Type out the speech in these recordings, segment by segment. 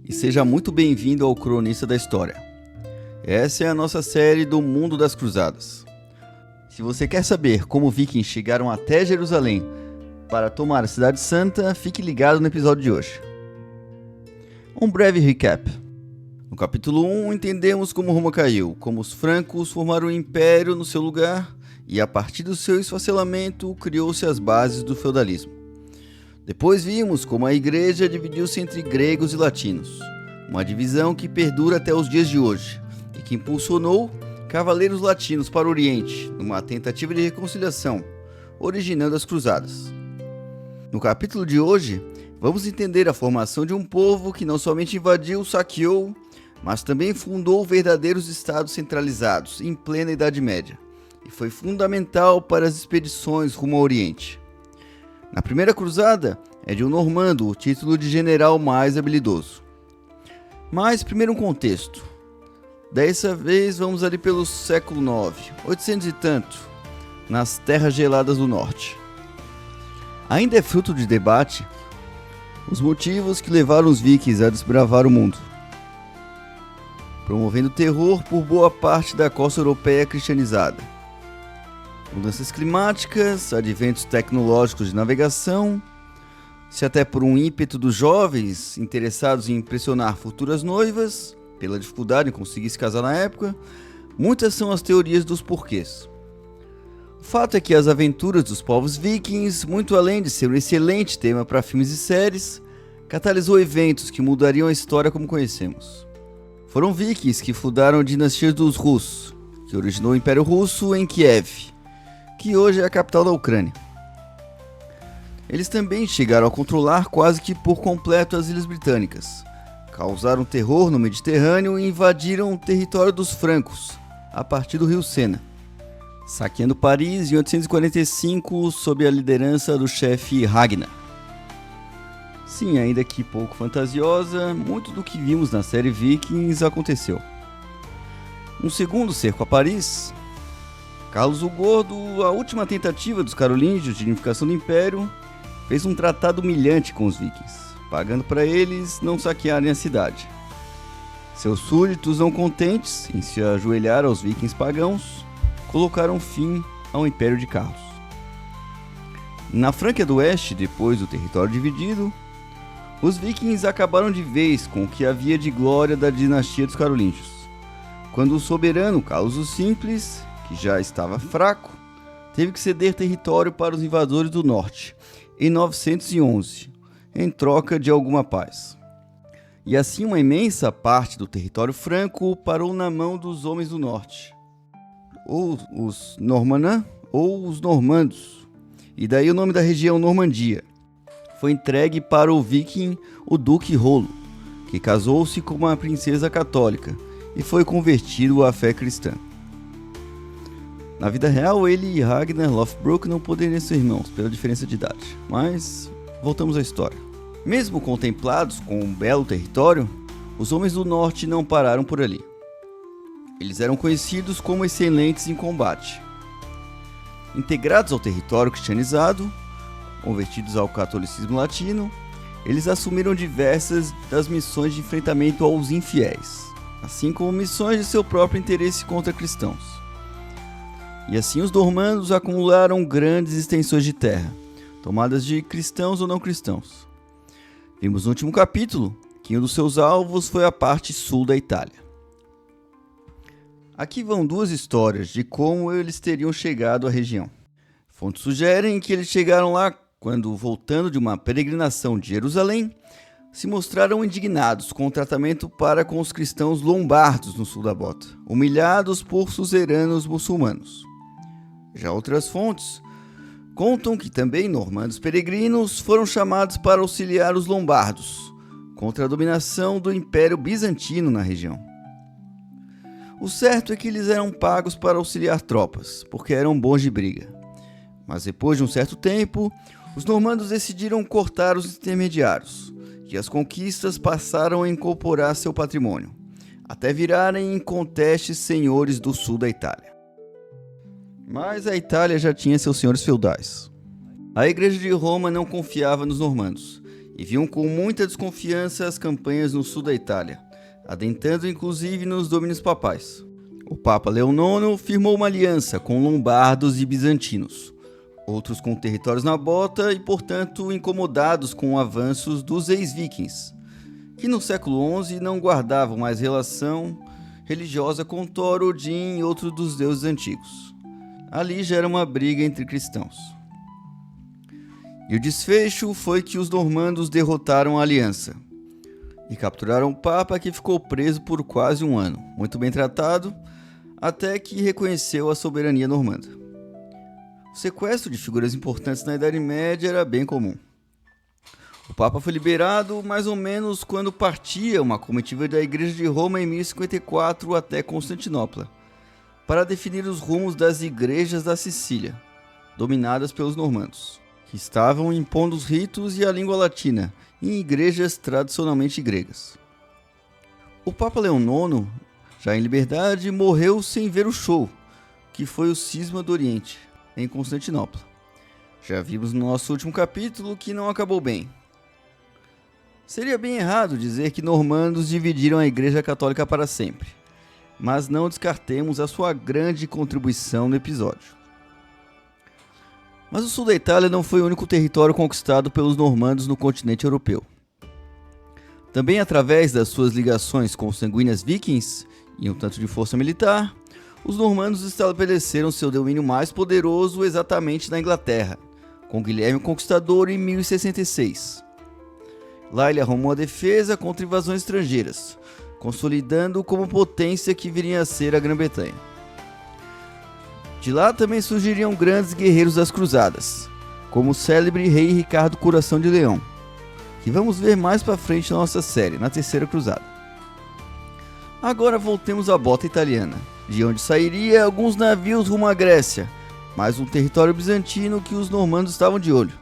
e seja muito bem-vindo ao Cronista da História. Essa é a nossa série do Mundo das Cruzadas. Se você quer saber como vikings chegaram até Jerusalém para tomar a Cidade Santa, fique ligado no episódio de hoje. Um breve recap. No capítulo 1, entendemos como Roma caiu, como os francos formaram um império no seu lugar e, a partir do seu esfacelamento, criou-se as bases do feudalismo. Depois vimos como a igreja dividiu-se entre gregos e latinos, uma divisão que perdura até os dias de hoje e que impulsionou cavaleiros latinos para o Oriente, numa tentativa de reconciliação, originando as cruzadas. No capítulo de hoje, vamos entender a formação de um povo que não somente invadiu, saqueou, mas também fundou verdadeiros estados centralizados em plena Idade Média, e foi fundamental para as expedições rumo ao Oriente. Na primeira cruzada, é de um normando o título de general mais habilidoso. Mas primeiro um contexto. Dessa vez vamos ali pelo século IX, 800 e tanto, nas terras geladas do norte. Ainda é fruto de debate os motivos que levaram os vikings a desbravar o mundo, promovendo terror por boa parte da costa europeia cristianizada. Mudanças climáticas, adventos tecnológicos de navegação, se até por um ímpeto dos jovens interessados em impressionar futuras noivas, pela dificuldade em conseguir se casar na época, muitas são as teorias dos porquês. O fato é que as aventuras dos povos vikings, muito além de ser um excelente tema para filmes e séries, catalisou eventos que mudariam a história como conhecemos. Foram vikings que fundaram a dinastia dos Rus, que originou o Império Russo em Kiev, que hoje é a capital da Ucrânia. Eles também chegaram a controlar quase que por completo as Ilhas Britânicas, causaram terror no Mediterrâneo e invadiram o território dos francos, a partir do rio Sena, saqueando Paris em 845 sob a liderança do chefe Ragnar. Sim, ainda que pouco fantasiosa, muito do que vimos na série Vikings aconteceu. Um segundo cerco a Paris, Carlos o Gordo, a última tentativa dos carolíngios de unificação do Império, fez um tratado humilhante com os vikings, pagando para eles não saquearem a cidade. Seus súditos, não contentes em se ajoelhar aos vikings pagãos, colocaram fim ao Império de Carlos. Na Franquia do Oeste, depois do território dividido, os vikings acabaram de vez com o que havia de glória da dinastia dos carolíngios, quando o soberano Carlos o Simples, que já estava fraco, teve que ceder território para os invasores do norte, em 911, em troca de alguma paz. E assim uma imensa parte do território franco parou na mão dos homens do norte, ou os Normanã, ou os normandos, e daí o nome da região Normandia. Foi entregue para o viking o Duque Rolo, que casou-se com uma princesa católica e foi convertido à fé cristã. Na vida real, ele e Ragnar Lothbrok não poderiam ser irmãos pela diferença de idade, mas voltamos à história. Mesmo contemplados com um belo território, os homens do norte não pararam por ali. Eles eram conhecidos como excelentes em combate. Integrados ao território cristianizado, convertidos ao catolicismo latino, eles assumiram diversas das missões de enfrentamento aos infiéis, assim como missões de seu próprio interesse contra cristãos. E assim os normandos acumularam grandes extensões de terra, tomadas de cristãos ou não cristãos. Vimos no último capítulo que um dos seus alvos foi a parte sul da Itália. Aqui vão duas histórias de como eles teriam chegado à região. Fontes sugerem que eles chegaram lá quando, voltando de uma peregrinação de Jerusalém, se mostraram indignados com o tratamento para com os cristãos lombardos no sul da bota, humilhados por suzeranos muçulmanos. Já outras fontes contam que também normandos peregrinos foram chamados para auxiliar os lombardos contra a dominação do Império Bizantino na região. O certo é que eles eram pagos para auxiliar tropas, porque eram bons de briga. Mas depois de um certo tempo, os normandos decidiram cortar os intermediários, e as conquistas passaram a incorporar seu patrimônio, até virarem incontestes senhores do sul da Itália. Mas a Itália já tinha seus senhores feudais. A Igreja de Roma não confiava nos normandos e viam com muita desconfiança as campanhas no sul da Itália, adentrando inclusive nos domínios papais. O Papa Leão IX firmou uma aliança com lombardos e bizantinos, outros com territórios na bota e, portanto, incomodados com avanços dos ex-vikings, que no século XI não guardavam mais relação religiosa com Thor, Odin e outros dos deuses antigos. Ali já era uma briga entre cristãos. E o desfecho foi que os normandos derrotaram a aliança e capturaram o Papa, que ficou preso por quase um ano, muito bem tratado, até que reconheceu a soberania normanda. O sequestro de figuras importantes na Idade Média era bem comum. O Papa foi liberado mais ou menos quando partia uma comitiva da Igreja de Roma em 1054 até Constantinopla, para definir os rumos das igrejas da Sicília, dominadas pelos normandos, que estavam impondo os ritos e a língua latina em igrejas tradicionalmente gregas. O Papa Leão IX, já em liberdade, morreu sem ver o show, que foi o Cisma do Oriente, em Constantinopla. Já vimos no nosso último capítulo que não acabou bem. Seria bem errado dizer que normandos dividiram a Igreja Católica para sempre, mas não descartemos a sua grande contribuição no episódio. Mas o sul da Itália não foi o único território conquistado pelos normandos no continente europeu. Também através das suas ligações com os sanguíneos vikings e um tanto de força militar, os normandos estabeleceram seu domínio mais poderoso exatamente na Inglaterra, com Guilherme o Conquistador em 1066. Lá ele arrumou a defesa contra invasões estrangeiras, consolidando como potência que viria a ser a Grã-Bretanha. De lá também surgiriam grandes guerreiros das cruzadas, como o célebre rei Ricardo Coração de Leão, que vamos ver mais pra frente na nossa série, na Terceira Cruzada. Agora voltemos à bota italiana, de onde sairia alguns navios rumo à Grécia, mais um território bizantino que os normandos estavam de olho.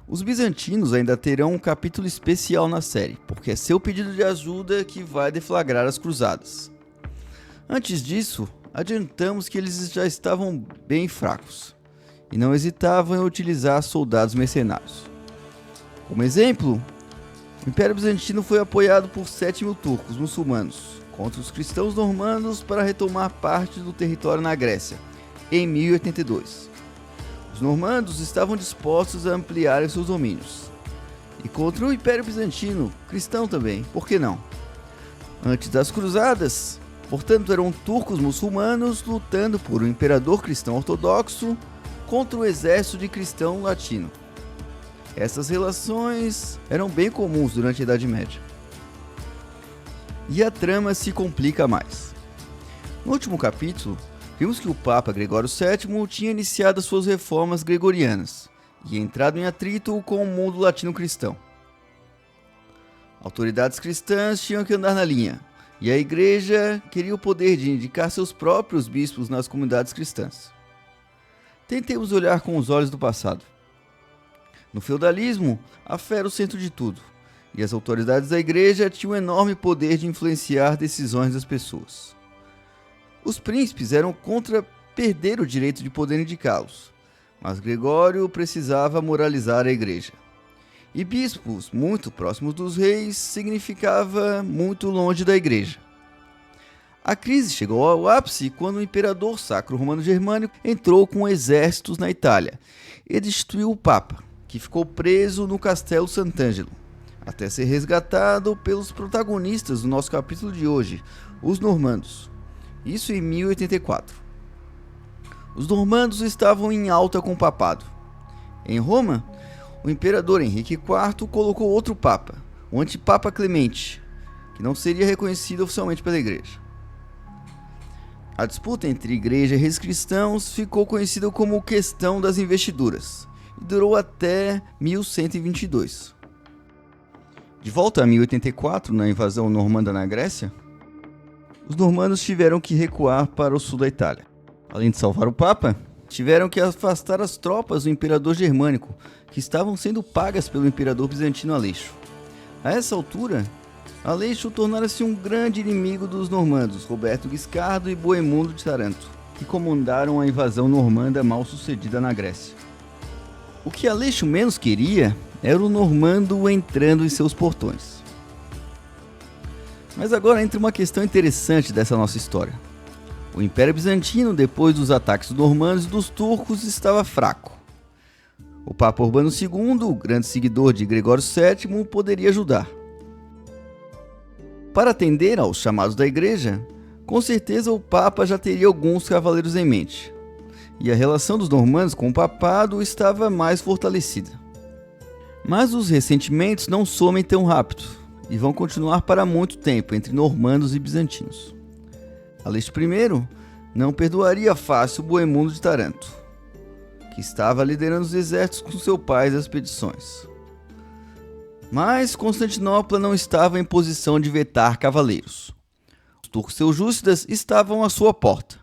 Os bizantinos ainda terão um capítulo especial na série, porque é seu pedido de ajuda que vai deflagrar as cruzadas. Antes disso, adiantamos que eles já estavam bem fracos, e não hesitavam em utilizar soldados mercenários. Como exemplo, o Império Bizantino foi apoiado por 7.000 turcos muçulmanos contra os cristãos normandos para retomar parte do território na Grécia, em 1082. Os normandos estavam dispostos a ampliar seus domínios. E contra o Império Bizantino, cristão também, por que não? Antes das cruzadas, portanto, eram turcos muçulmanos lutando por um imperador cristão ortodoxo contra o exército de cristão latino. Essas relações eram bem comuns durante a Idade Média. E a trama se complica mais. No último capítulo, vimos que o Papa Gregório VII tinha iniciado as suas reformas gregorianas e entrado em atrito com o mundo latino-cristão. Autoridades cristãs tinham que andar na linha, e a Igreja queria o poder de indicar seus próprios bispos nas comunidades cristãs. Tentemos olhar com os olhos do passado. No feudalismo, a fé era o centro de tudo, e as autoridades da Igreja tinham um enorme poder de influenciar decisões das pessoas. Os príncipes eram contra perder o direito de poder indicá-los, mas Gregório precisava moralizar a Igreja. E bispos muito próximos dos reis significava muito longe da Igreja. A crise chegou ao ápice quando o imperador sacro romano germânico entrou com exércitos na Itália e destituiu o Papa, que ficou preso no Castelo Sant'Angelo, até ser resgatado pelos protagonistas do nosso capítulo de hoje, os normandos. Isso em 1084. Os normandos estavam em alta com o papado. Em Roma, o imperador Henrique IV colocou outro papa, o antipapa Clemente, que não seria reconhecido oficialmente pela Igreja. A disputa entre Igreja e reis cristãos ficou conhecida como Questão das Investiduras e durou até 1122. De volta a 1084, na invasão normanda na Grécia, os normandos tiveram que recuar para o sul da Itália. Além de salvar o Papa, tiveram que afastar as tropas do imperador germânico, que estavam sendo pagas pelo imperador bizantino Aleixo. A essa altura, Aleixo tornara-se um grande inimigo dos normandos, Roberto Guiscardo e Bohemundo de Taranto, que comandaram a invasão normanda mal sucedida na Grécia. O que Aleixo menos queria era o normando entrando em seus portões. Mas agora entra uma questão interessante dessa nossa história. O Império Bizantino, depois dos ataques dos normandos e dos turcos, estava fraco. O Papa Urbano II, o grande seguidor de Gregório VII, poderia ajudar. Para atender aos chamados da Igreja, com certeza o Papa já teria alguns cavaleiros em mente, e a relação dos normandos com o papado estava mais fortalecida. Mas os ressentimentos não somem tão rápido, e vão continuar para muito tempo entre normandos e bizantinos. Aleixo I não perdoaria fácil Boemundo de Taranto, que estava liderando os exércitos com seu pai das expedições. Mas Constantinopla não estava em posição de vetar cavaleiros. Os turcos seljúcidas estavam à sua porta.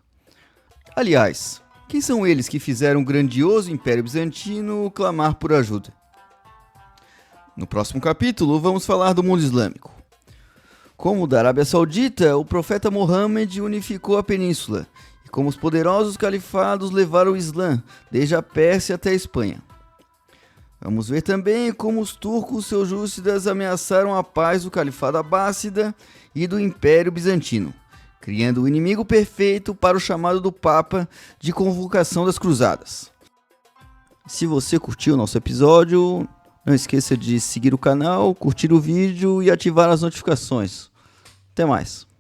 Aliás, quem são eles que fizeram o grandioso Império Bizantino clamar por ajuda? No próximo capítulo, vamos falar do mundo islâmico. Como o da Arábia Saudita, o profeta Mohammed unificou a península, e como os poderosos califados levaram o Islã, desde a Pérsia até a Espanha. Vamos ver também como os turcos seljúcidas ameaçaram a paz do Califado Abássida e do Império Bizantino, criando o inimigo perfeito para o chamado do Papa de convocação das Cruzadas. Se você curtiu o nosso episódio, não esqueça de seguir o canal, curtir o vídeo e ativar as notificações. Até mais!